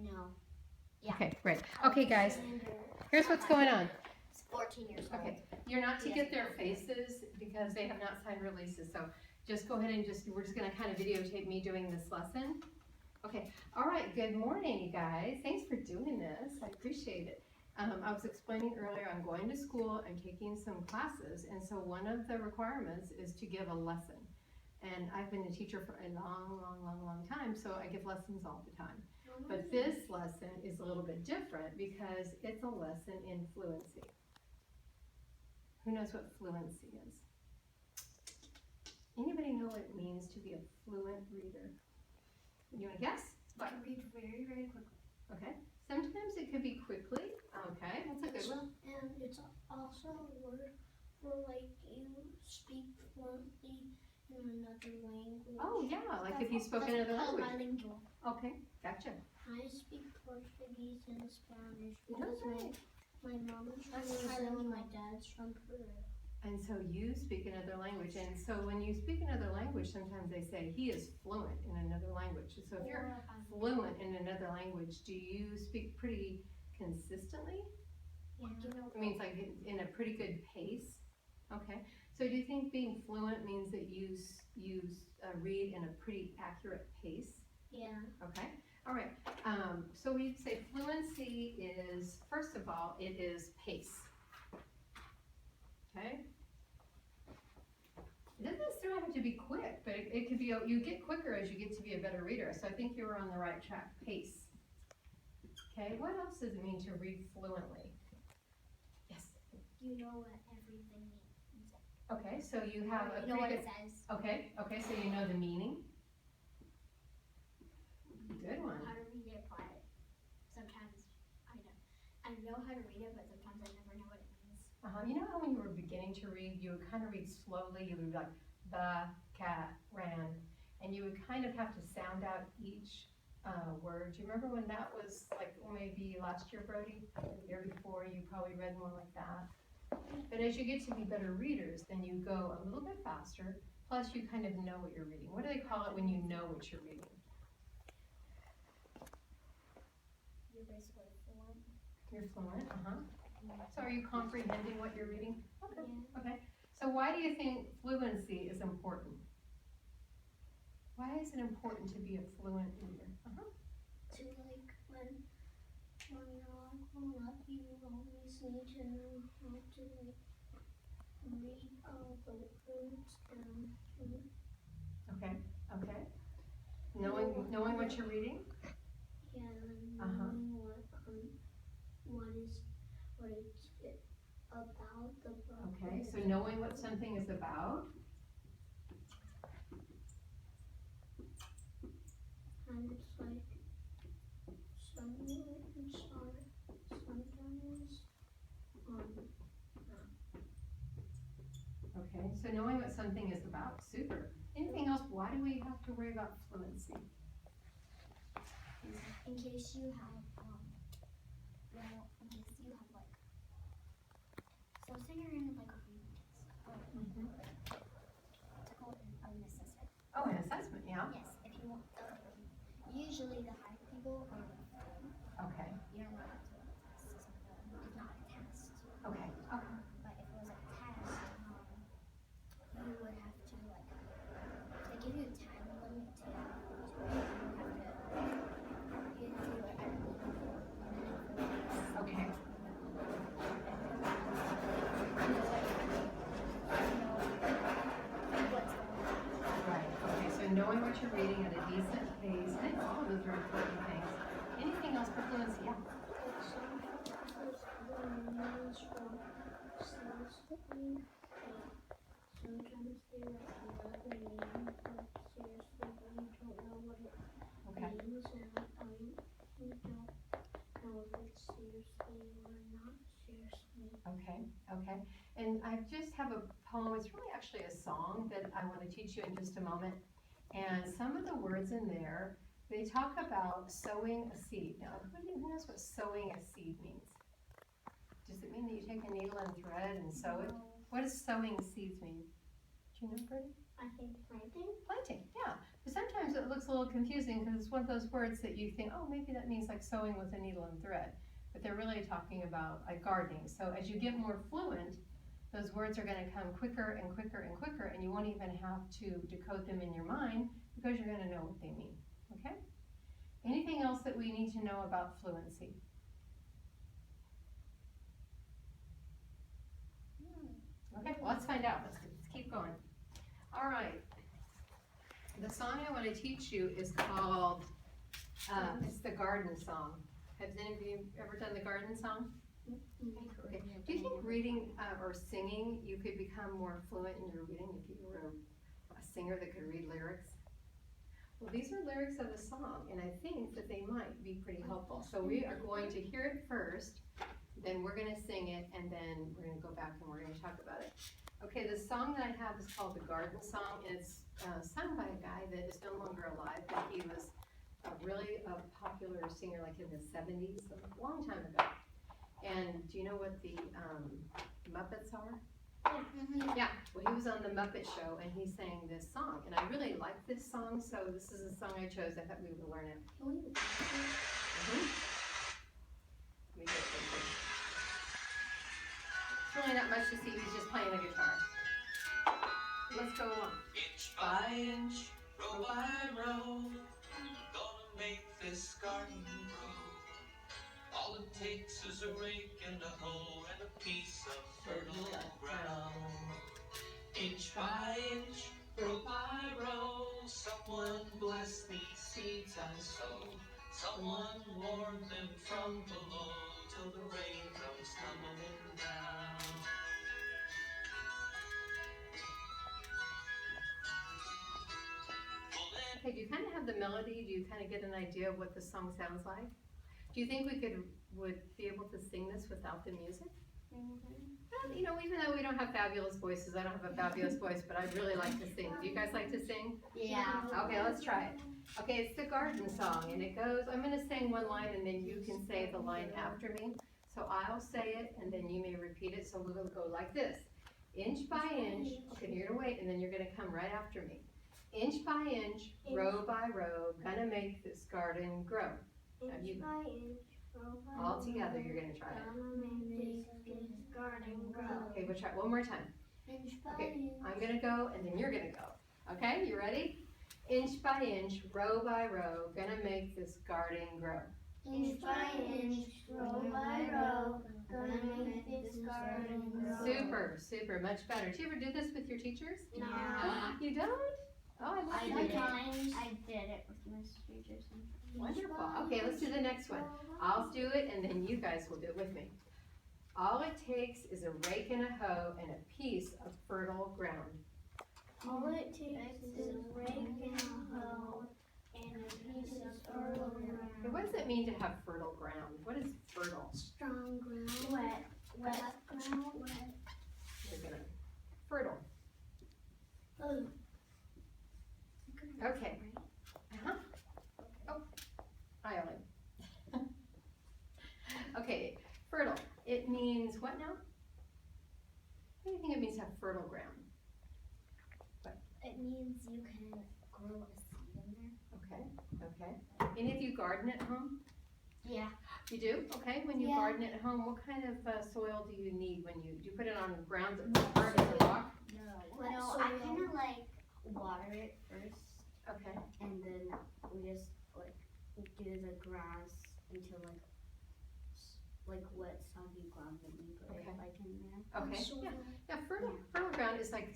No. Yeah. Okay, great. Okay, guys, here's what's going on. It's 14 years old. Okay, you're not to get their faces because they have not signed releases, so just go ahead and we're just gonna kind of videotape me doing this lesson. Okay, all right, good morning, you guys. Thanks for doing this, I appreciate it. I was explaining earlier, I'm going to school, I'm taking some classes, and so one of the requirements is to give a lesson. And I've been a teacher for a long time, so I give lessons all the time. But this lesson is a little bit different because it's a lesson in fluency. Who knows what fluency is? Anybody know what it means to be a fluent reader? You want to guess? I can read very, very quickly. Okay. Sometimes it could be quickly. Okay, that's a good one. And it's also a word for like you speak fluently in another language. Oh yeah, like if you spoke another language. Bilingual. Okay, gotcha. I speak Portuguese and Spanish That's because right. my mom is from Brazil and my dad's from Peru. And so you speak another language, and so when you speak another language, sometimes they say he is fluent in another language. So if you're fluent in another language, do you speak pretty consistently? Yeah. It means like in a pretty good pace. Okay. So do you think being fluent means that you read in a pretty accurate pace? Yeah. Okay. All right. So we'd say fluency is, first of all, it is pace. Okay. It doesn't necessarily have to be quick, but it could be, you get quicker as you get to be a better reader. So I think you were on the right track. Pace. Okay. What else does it mean to read fluently? Yes. You know what everything means. Okay. So you have a You know what pretty it good. says. Okay. Okay. So you know the meaning. Good one. How to read it, but sometimes I know how to read it, but sometimes I never know what it means. You know how when you were beginning to read, you would kind of read slowly, you would be like, the cat ran, and you would kind of have to sound out each word. Do you remember when that was like maybe last year, Brody? Or the year before, you probably read more like that. But as you get to be better readers, then you go a little bit faster, plus you kind of know what you're reading. What do they call it when you know what you're reading? You're basically fluent. You're fluent, So are you comprehending what you're reading? Okay. Yeah. Okay. So why do you think fluency is important? Why is it important to be a fluent reader? To like when you're all grown up, you always need to know how to like read all the words down. Okay. Okay. Knowing what you're reading? Yeah, and knowing what it's about the book. Okay. So knowing what something is about. And it's like some words are sometimes Okay. So knowing what something is about. Super. Anything else? Why do we have to worry about fluency? In case you have, in case you have like, so say you're in like a reading test, or it's called an assessment. Oh, an assessment, yeah. Yes, if you want, usually the high people are Okay. you don't want to test, it's not a test. Okay. Okay. But if it was a test, you would have to like, they give you a time limit to read, you have to do it every minute. Okay. Right. Okay. So knowing what you're reading at a decent pace, I think all of those are important things. Anything else for fluency? Yeah. Sometimes they write another name, but seriously, you don't know what it Okay. means, and you don't know if it's seriously or not seriously. Okay. Okay. And I just have a poem. It's really actually a song that I want to teach you in just a moment. And some of the words in there, they talk about sowing a seed. Now, who knows what sowing a seed means? Does it mean that you take a needle and thread and sow it? What does sowing seeds mean? Do you know, Brittany? I think planting. Planting, yeah. But sometimes it looks a little confusing because it's one of those words that you think, oh, maybe that means like sewing with a needle and thread. But they're really talking about like gardening. So as you get more fluent, those words are going to come quicker and quicker and quicker, and you won't even have to decode them in your mind because you're going to know what they mean. Okay? Anything else that we need to know about fluency? Okay, well, let's find out. Let's keep going. All right. The song I want to teach you is called, it's the garden song. Has any of you ever done the garden song? Okay. Do you think reading or singing, you could become more fluent in your reading if you were a singer that could read lyrics? Well, these are lyrics of the song, and I think that they might be pretty helpful. So we are going to hear it first, then we're going to sing it, and then we're going to go back and we're going to talk about it. Okay, the song that I have is called The Garden Song. It's sung by a guy that is no longer alive, but he was a really popular singer like in the 70s, a long time ago. And do you know what the Muppets are? Yeah, well, he was on the Muppet Show and he sang this song, and I really like this song, so this is a song I chose. I thought we would learn it. Let me get it. It's really not much to see. He's just playing the guitar. Let's go on. Inch by inch, row by row, gonna make this garden grow. All it takes is a rake and a hoe and a piece of fertile ground. Inch by inch, row by row, someone bless these seeds I sow. Someone warm them from below till the rain comes tumbling down. Okay, do you kind of have the melody? Do you kind of get an idea of what the song sounds like? Do you think we would be able to sing this without the music? Well, you know, even though we don't have fabulous voices, I don't have a fabulous voice, but I'd really like to sing. Do you guys like to sing? Yeah. Okay, let's try it. Okay, it's the garden song, and it goes, I'm going to sing one line, and then you can say the line after me. So I'll say it, and then you may repeat it, so we'll go like this. Inch by inch, okay, you're going to wait, and then you're going to come right after me. Inch by inch, row by row, gonna make this garden grow. Now you, by inch, row by all together, you're gonna try it. gonna make this garden grow. Okay, we'll try it one more time. Inch by Okay, inch. I'm gonna go, and then you're gonna go. Okay, you ready? Inch by inch, row by row, gonna make this garden grow. Inch by inch, row by row, gonna make this garden grow. Super, super, much better. Do you ever do this with your teachers? No. You don't? Oh, I love you. Sometimes I did it with my teachers. Wonderful. Okay, let's do the next one. I'll do it, and then you guys will do it with me. All it takes is a rake and a hoe and a piece of fertile ground. All it takes is a rake and a hoe and a piece of fertile ground. Okay, what does it mean to have fertile ground? What is fertile? Strong ground. Wet. Wet ground. Wet. We're gonna fertile. Oh. Okay. Uh-huh. Oh, hi, Ellie. Okay, fertile. It means what now? What do you think it means to have fertile ground? It means you can grow a seed in there. Okay, okay. Any of you garden at home? Yeah. You do? Okay, when you Yeah. garden at home, what kind of soil do you need when do you put it on ground that's hard as a rock? No. No, I kind of like water it first, Okay. and then we just like do the grass until like wet soggy ground, and we put Okay. it like in there. Okay, yeah, yeah, fertile ground is like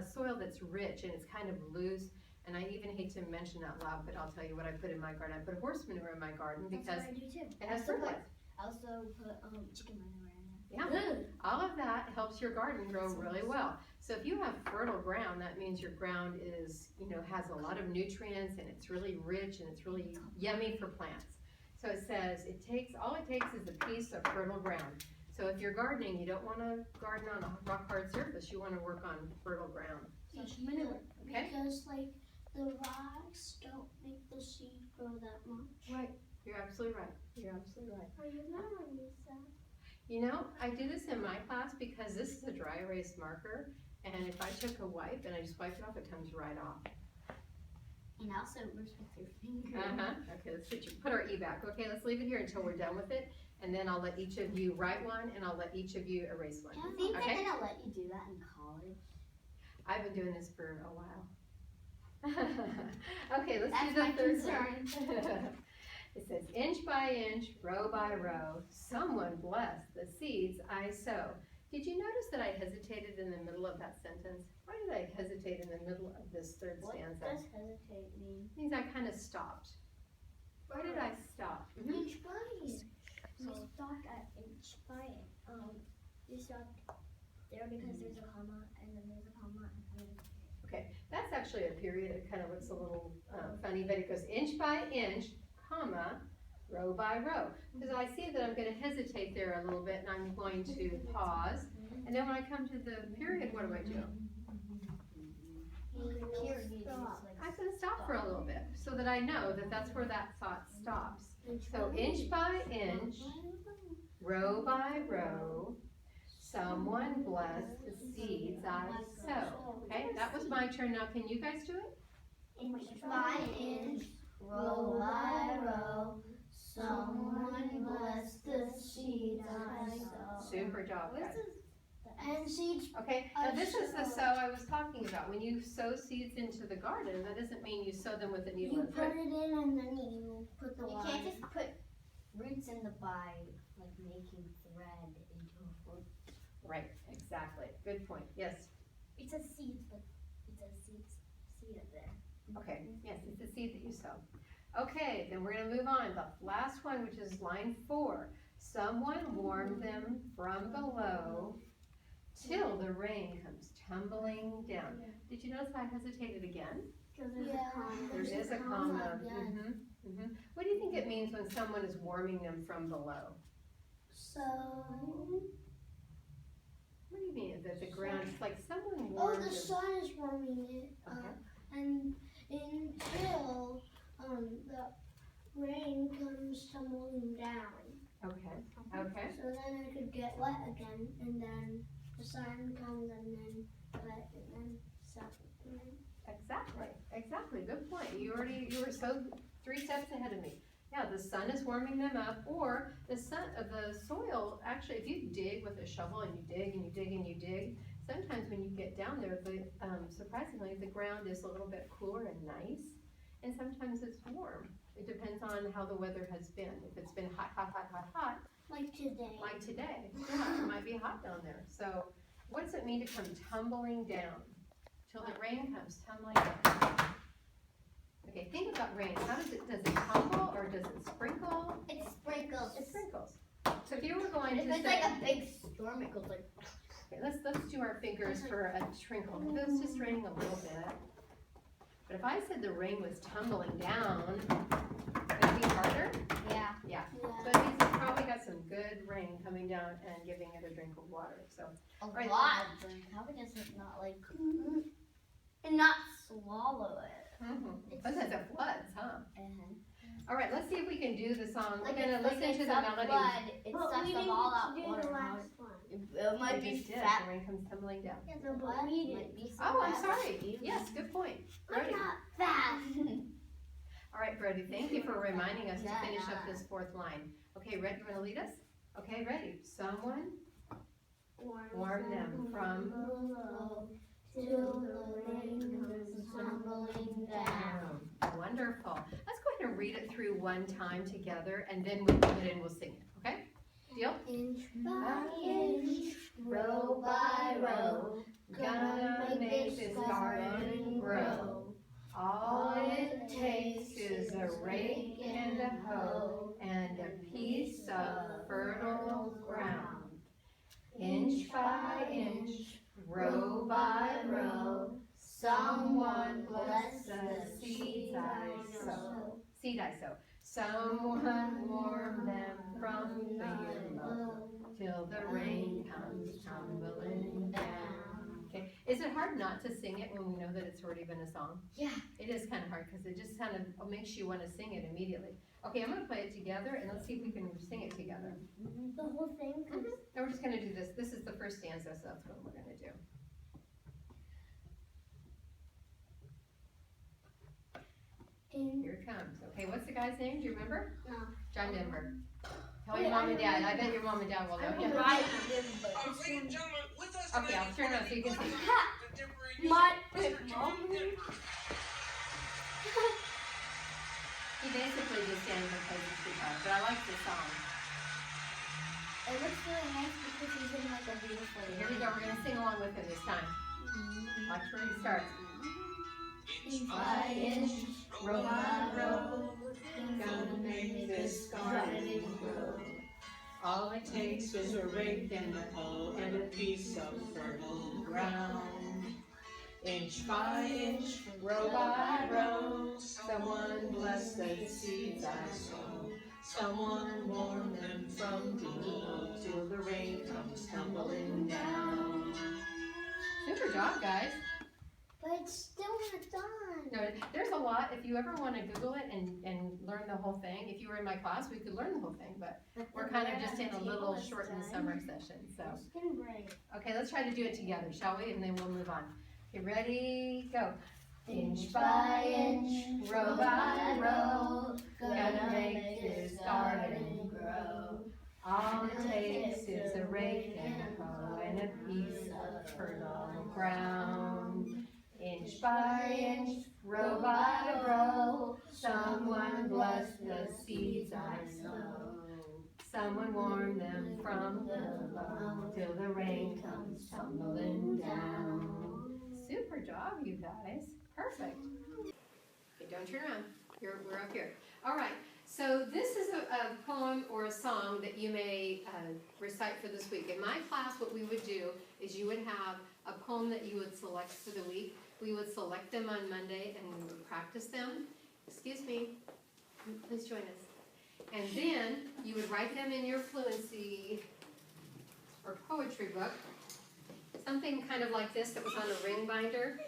soil that's rich and it's kind of loose, and I even hate to mention out loud, but I'll tell you what I put in my garden. I put horse manure in my garden because That's what I do too. it has fertilizer. I also put chicken manure in Yeah, there. all of that helps your garden grow really well. So if you have fertile ground, that means your ground is, you know, has a lot of nutrients and it's really rich and it's really yummy for plants. So it says all it takes is a piece of fertile ground. So if you're gardening, you don't want to garden on a rock hard surface. You want to work on fertile ground. Such manure. Okay. Because like the rocks don't make the seed grow that much. Right. You're absolutely right. You're absolutely right. Are you gonna use that? You know, I do this in my class because this is a dry erase marker, and if I took a wipe and I just wiped it off, it comes right off. And also works with your finger. Okay, let's put our E back. Okay, let's leave it here until we're done with it. And then I'll let each of you write one and I'll let each of you erase one. I think Okay? they're gonna let you do that in college. I've been doing this for a while. Okay, let's That's do the my third concern. one. It says, inch by inch, row by row, someone bless the seeds I sow. Did you notice that I hesitated in the middle of that sentence? Why did I hesitate in the middle of this third stanza? What does hesitate mean? It means I kind of stopped. Why did I stop? Inch by inch. You stopped at inch by you stopped there because there's a comma and then there's a comma and then Okay, that's actually a period. It kind of looks a little funny, but it goes inch by inch, comma, row by row. Because I see that I'm going to hesitate there a little bit and I'm going to pause. And then when I come to the period, what do I do? I'm going to stop for a little bit so that I know that that's where that thought stops. So inch by inch, row by row, someone bless the seeds I sow. Okay, that was my turn. Now can you guys do it? inch by inch, row by row, someone bless the seeds I sow. Super job, guys. And seeds. Okay, now this is the sow I was talking about. When you sow seeds into the garden, that doesn't mean you sow them with a needle You and put thread. it in and then you put the water. You can't just put roots in the by like making thread into a fruit. Right, exactly. Good point. Yes. It says seeds, but it says seed up there. Okay, yes, it's the seed that you sow. Okay, then we're going to move on. The last one, which is line 4. Someone warmed them from below till the rain comes tumbling down. Did you notice I hesitated again? There is a comma. What do you think it means when someone is warming them from below? So. What do you mean? That the ground is like someone Oh, warmed the them. sun is warming it up, Okay. and until the rain comes tumbling down. Okay. Okay. So then I could get wet again, and then the sun comes, and then wet, and then sun. Exactly. Good point. You were so 3 steps ahead of me. Yeah, the sun is warming them up, or the soil. Actually, if you dig with a shovel and you dig and you dig and you dig, sometimes when you get down there, surprisingly, the ground is a little bit cooler and nice, and sometimes it's warm. It depends on how the weather has been. If it's been hot, Like today. like today, yeah, it might be hot down there. So, what does it mean to come tumbling down? Till the rain comes tumbling down. Okay, think about rain. Does it tumble or does it sprinkle? It sprinkles. It sprinkles. So if you were going If to it's say, like a big storm, it goes like. okay, let's do our fingers for a trinkle. If it was just raining a little bit. But if I said the rain was tumbling down, would it be harder? Yeah. Yeah. So it means it's probably got some good rain coming down and giving it a drink of water. So A Right. lot of drink. How does it not like and not swallow it? sometimes it floods, huh? Uh-huh. All right, let's see if we can do the song. We're Like gonna it's listen like to it's the a melody. flood. It But sucks we up didn't all that do water. the How last one. it might We be just did. fat. The rain comes tumbling down. No, but we didn't. Might be Oh, I'm fat. sorry. Yes, good point. I'm Brody. not fat. All right, Brody, thank you for reminding us to Yeah, finish up yeah. this 4th line. Okay, ready? You want to lead us? Okay, ready. Someone warm them from below till the rain comes tumbling down. down. Wonderful. Let's go ahead and read it through one time together, and then we'll come in and we'll sing it. Okay? Deal? Inch by inch, row by row, Gonna make this garden grow. All it takes is a rake and a hoe and a piece of fertile ground. Inch by inch, row by row, someone bless the seeds I sow. Seed I sow. Someone warm them from below till the rain comes tumbling down. Okay, is it hard not to sing it when we know that it's already been a song? Yeah. It is kind of hard because it just kind of makes you want to sing it immediately. Okay, I'm going to play it together and let's see if we can sing it together. The whole thing? Now we're just going to do this. This is the first stanza, so that's what we're going to do. Here it comes. Okay, what's the guy's name? Do you remember? No. John Denver. Tell Wait, your mom I and dad. I remember. bet your mom and dad will know I him. remember Right. but Ladies and gentlemen, with us Okay, I'll tonight turn is around so you can see. contemporary My Mr. John mom. Denver. He basically just stands and plays his guitar, but I like the song. It looks really nice because he's in like a beautiful Here we go. We're gonna sing along with him this time. Watch where he starts. Inch by inch, row by row, Gonna make this garden grow. All it takes is a rake and a hoe and a piece of fertile ground. Inch by inch, row by row, someone bless the seeds I sow. Someone warn them from below till the rain comes tumbling down. Super job, guys. But it's still not done. No, there's a lot. If you ever want to Google it and learn the whole thing, if you were in my class, we could learn the whole thing, but we're kind of just in a little shortened summer session, so. It's gonna break. Okay, let's try to do it together, shall we? And then we'll move on. Okay, ready, go. inch by inch, row by row, gonna make this garden grow. All it takes is a rake and a hoe and a piece of fertile ground. Inch by inch, row by row, someone bless the seeds I sow. Someone warn them from below till the rain comes tumbling down. Super job, you guys. Perfect. Okay, don't turn around. We're up here. All right. So this is a poem or a song that you may recite for this week. In my class, what we would do is you would have a poem that you would select for the week. We would select them on Monday and we would practice them. Excuse me. Please join us. And then you would write them in your Fluency or poetry book. Something kind of like this that was on a ring binder.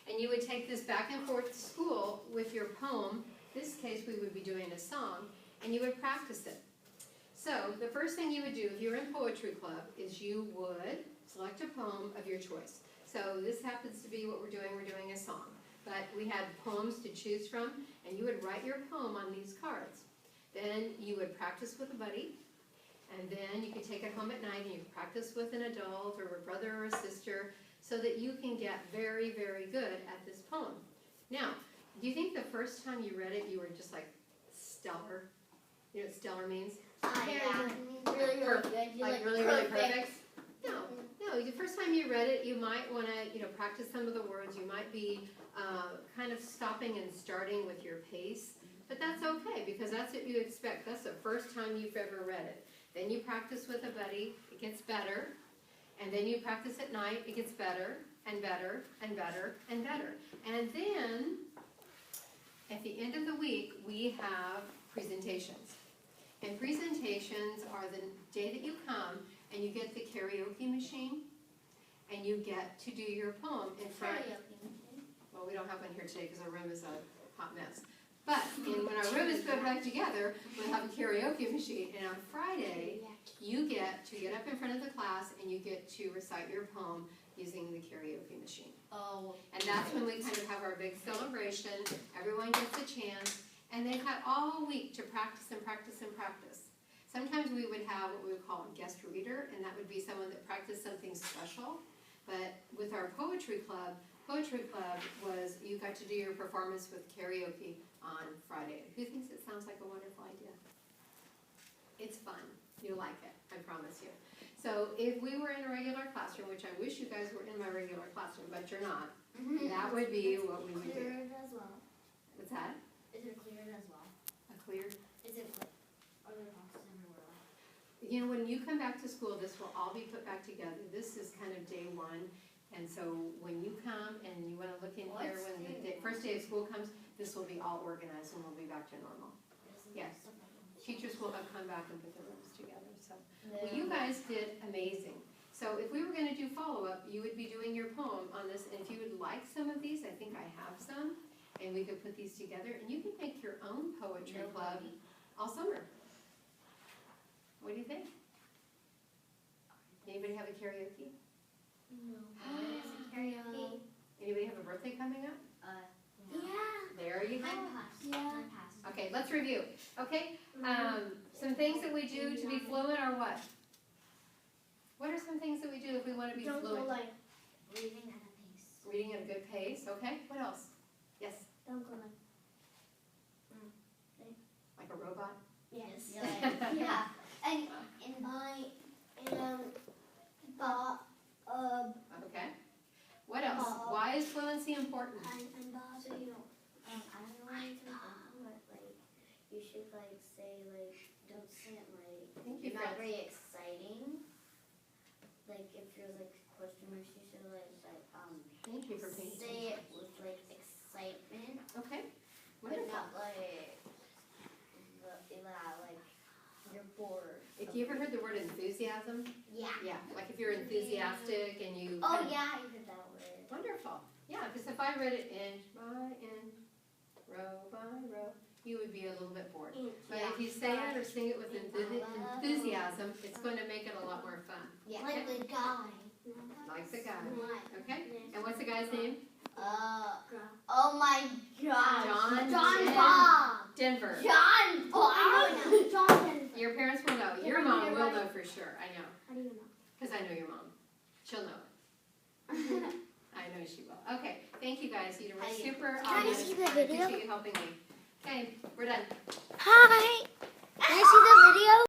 And you would take this back and forth to school with your poem. In this case, we would be doing a song, and you would practice it. So the first thing you would do if you're in poetry club is you would select a poem of your choice. So this happens to be what we're doing. We're doing a song. But we had poems to choose from, and you would write your poem on these cards. Then you would practice with a buddy, and then you could take it home at night and you could practice with an adult or a brother or a sister so that you can get very, very good at this poem. Now, do you think the first time you read it you were just like stellar? You know what stellar means? Yeah. Really, really good. You Like really, really perfect? No, the first time you read it, you might want to, practice some of the words. You might be kind of stopping and starting with your pace, but that's okay because that's what you expect. That's the first time you've ever read it. Then you practice with a buddy, it gets better, and then you practice at night, it gets better and better and better and better. And then at the end of the week, we have presentations. And presentations are the day that you come and you get the karaoke machine and you get to do your poem in front. Well, we don't have one here today because our room is a hot mess. But when our room is put back together, we'll have a karaoke machine. And on Friday, you get to get up in front of the class and you get to recite your poem using the karaoke machine. Oh. And that's when we kind of have our big celebration. Everyone gets a chance. And they've had all week to practice and practice and practice. Sometimes we would have what we would call a guest reader, and that would be someone that practiced something special. But with our poetry club was you got to do your performance with karaoke on Friday. Who thinks it sounds like a wonderful idea? It's fun. You'll like it, I promise you. So if we were in a regular classroom, which I wish you guys were in my regular classroom, but you're not, that would be what we would do. Cleared as well. What's that? Is it cleared as well? A clear? Is it like, are there boxes everywhere? When you come back to school, this will all be put back together. This is kind of day one. And so when you come and you want to look in here, when the first day of school comes, this will be all organized and we'll be back to normal. Yes. Teachers will have come back and put the rooms together. So well, you guys did amazing. So if we were going to do follow-up, you would be doing your poem on this. And if you would like some of these, I think I have some. And we could put these together. And you can make your own poetry club all summer. What do you think? Anybody have a karaoke? No. Karaoke. Anybody have a birthday coming up? Yeah. There There you go. Yeah. Okay, let's review. Okay, some things that we do to be fluent are what? What are some things that we do if we want to be Don't go fluent? like, Reading at a pace. Reading at a good pace. Okay, what else? Yes, don't go like a robot. yes. Yeah. And I am Okay. What else? Why is fluency important? I'm Bob. so you don't. I don't know why it's important, but like you should like say like don't say it like Thank you, not Fred. very exciting. Like if there's like question marks, you should like Thank you for paying say attention. it with like excitement, Okay. but Wonderful. not like like you're bored. If you ever heard the word enthusiasm, Yeah. yeah, like if you're enthusiastic and you. Oh kind of- yeah, I heard that word. Wonderful. Yeah, because if I read it inch by inch, row by row, you would be a little bit bored. But if you say it or sing it with enthusiasm, it's going to make it a lot more fun. Yeah. Like the guy. Like the guy. Okay? And what's the guy's name? Oh my God. John Bob. Denver. John Bob. John. Your parents will know. Your mom will know for sure. I know. How do you know? Because I know your mom. She'll know it. I know she will. Okay. Thank you guys. You were super Can I honest. see the I video? appreciate you helping me. Okay. We're done. Hi. Can I see the video?